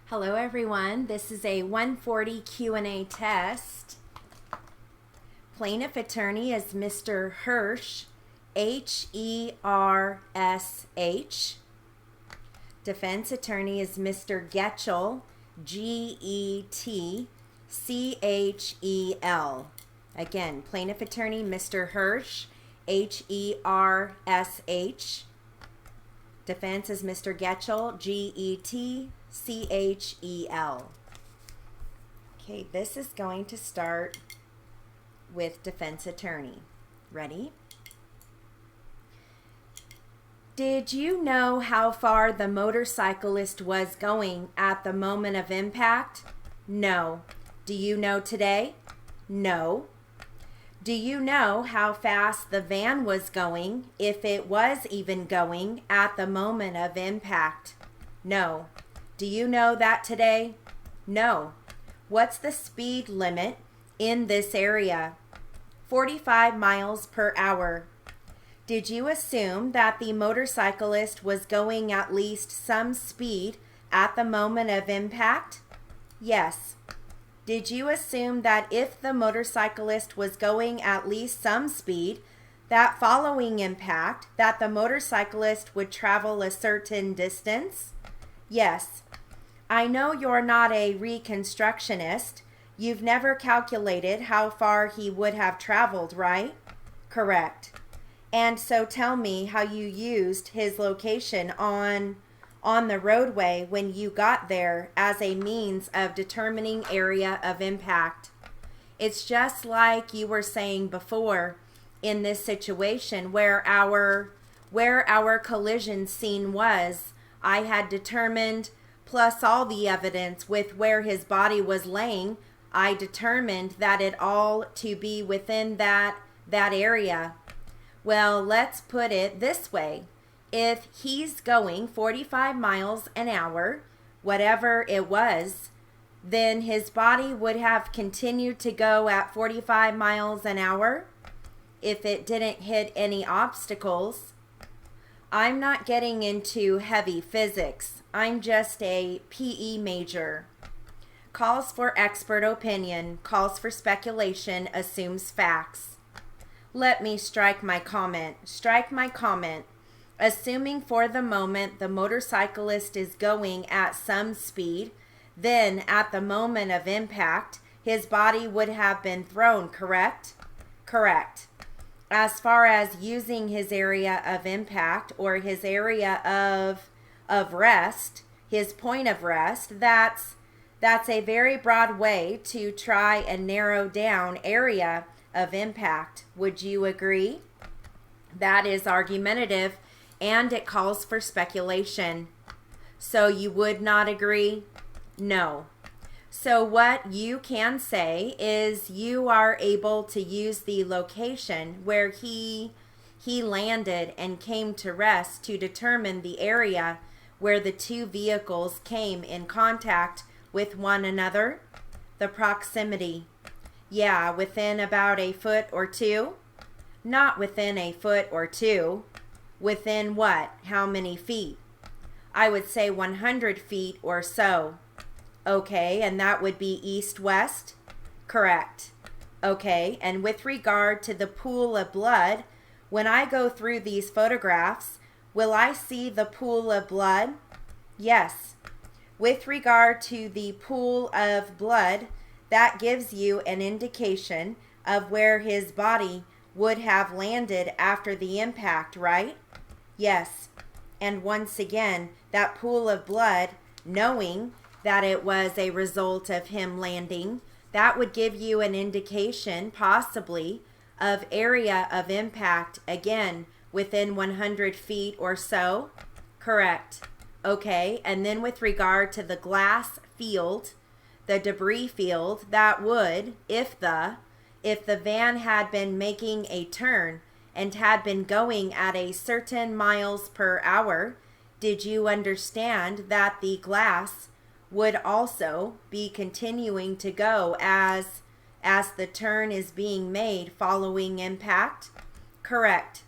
Hello everyone, this is a 140 Q&A test. Plaintiff attorney is Mr. Hirsch, H-E-R-S-H. Defense attorney is Mr. Getchell, G-E-T-C-H-E-L. Again, plaintiff attorney Mr. Hirsch, H-E-R-S-H. Defense is Mr. Getchell, G-E-T-C-H-E-L. Okay, this is going to start with defense attorney. Ready? Did you know how far the motorcyclist was going at the moment of impact? No. Do you know today? No. Do you know how fast the van was going, if it was even going, at the moment of impact? No. Do you know that today? No. What's the speed limit in this area? 45 miles per hour. Did you assume that the motorcyclist was going at least some speed at the moment of impact? Yes. Did you assume that if the motorcyclist was going at least some speed, that following impact, that the motorcyclist would travel a certain distance? Yes. I know you're not a reconstructionist. You've never calculated how far he would have traveled, right? Correct. And so tell me how you used his location on the roadway when you got there as a means of determining area of impact. It's just like you were saying before in this situation where our collision scene was. I had determined, plus all the evidence with where his body was laying, I determined that it all to be within that area. Well, let's put it this way. If he's going 45 miles an hour, whatever it was, then his body would have continued to go at 45 miles an hour if it didn't hit any obstacles. I'm not getting into heavy physics. I'm just a PE major. Calls for expert opinion, calls for speculation, assumes facts. Let me strike my comment. Strike my comment. Assuming for the moment the motorcyclist is going at some speed, then at the moment of impact, his body would have been thrown, correct? Correct. As far as using his area of impact or his area of rest, his point of rest, that's a very broad way to try and narrow down area of impact. Would you agree? That is argumentative and it calls for speculation. So you would not agree? No. So what you can say is you are able to use the location where he landed and came to rest to determine the area where the two vehicles came in contact with one another. The proximity. Yeah, within about a foot or two. Not within a foot or two. Within what? How many feet? I would say 100 feet or so. Okay, and that would be east-west? Correct. Okay, and with regard to the pool of blood, when I go through these photographs, will I see the pool of blood? Yes. With regard to the pool of blood, that gives you an indication of where his body would have landed after the impact, right? Yes. And once again, that pool of blood, knowing that it was a result of him landing, that would give you an indication, possibly, of area of impact, again, within 100 feet or so. Correct. Okay, and then with regard to the glass field, the debris field, that would, if the van had been making a turn and had been going at a certain miles per hour, did you understand that the glass would also be continuing to go as the turn is being made following impact? Correct.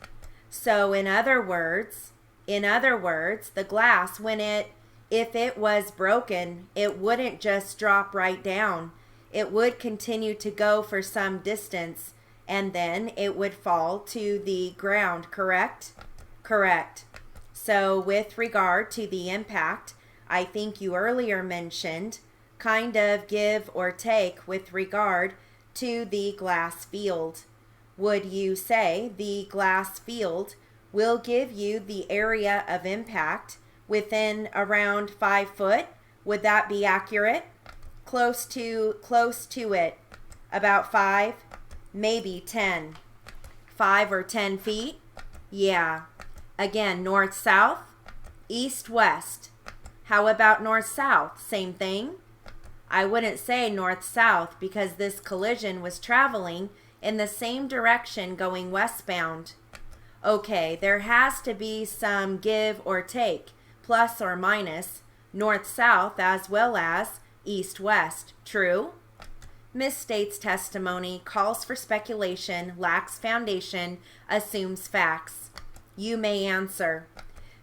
So in other words, the glass, when it If it was broken, it wouldn't just drop right down. It would continue to go for some distance and then it would fall to the ground, correct? Correct. So with regard to the impact, I think you earlier mentioned kind of give or take with regard to the glass field. Would you say the glass field will give you the area of impact within around 5 foot? Would that be accurate? Close to it. About 5, maybe 10. 5 or 10 feet? Yeah. Again, north-south, east-west. How about north-south? Same thing? I wouldn't say north-south because this collision was traveling in the same direction going westbound. Okay, there has to be some give or take, plus or minus, north-south as well as east-west. True? Miss State's testimony calls for speculation, lacks foundation, assumes facts. You may answer.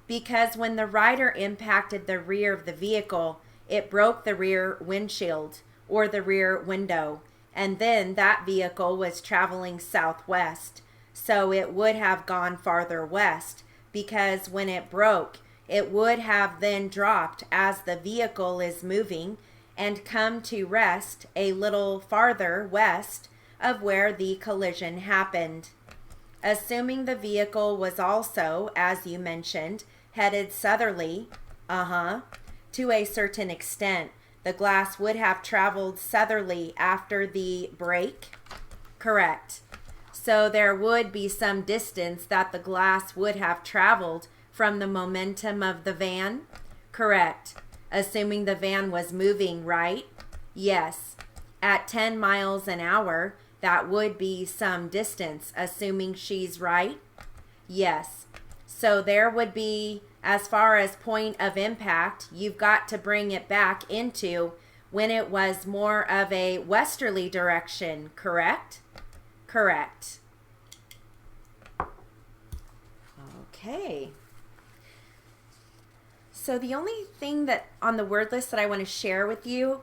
Because when the rider impacted the rear of the vehicle, it broke the rear windshield or the rear window, and then that vehicle was traveling southwest, so it would have gone farther west because when it broke, it would have then dropped as the vehicle is moving and come to rest a little farther west of where the collision happened. Assuming the vehicle was also, as you mentioned, headed southerly, to a certain extent, the glass would have traveled southerly after the break? Correct. So there would be some distance that the glass would have traveled from the momentum of the van? Correct. Assuming the van was moving, right? Yes. At 10 miles an hour, that would be some distance, assuming she's right? Yes. So there would be, as far as point of impact, you've got to bring it back into when it was more of a westerly direction, correct? Correct. Okay. So the only thing that on the word list that I want to share with you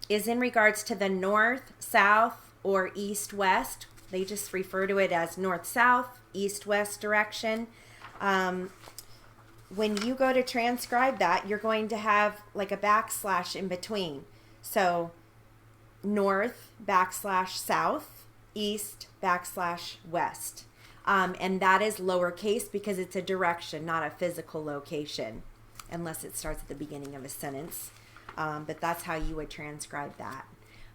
is in regards to the north, south, or east-west. They just refer to it as north-south, east-west direction. When you go to transcribe that, you're going to have like a backslash in between. So north / south, east / west. And that is lowercase because it's a direction, not a physical location, unless it starts at the beginning of a sentence. But that's how you would transcribe that.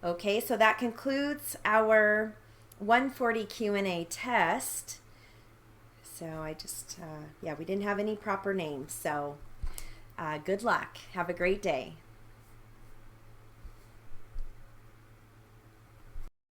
Okay, so that concludes our 140 Q&A test. So I just, we didn't have any proper names. So good luck. Have a great day.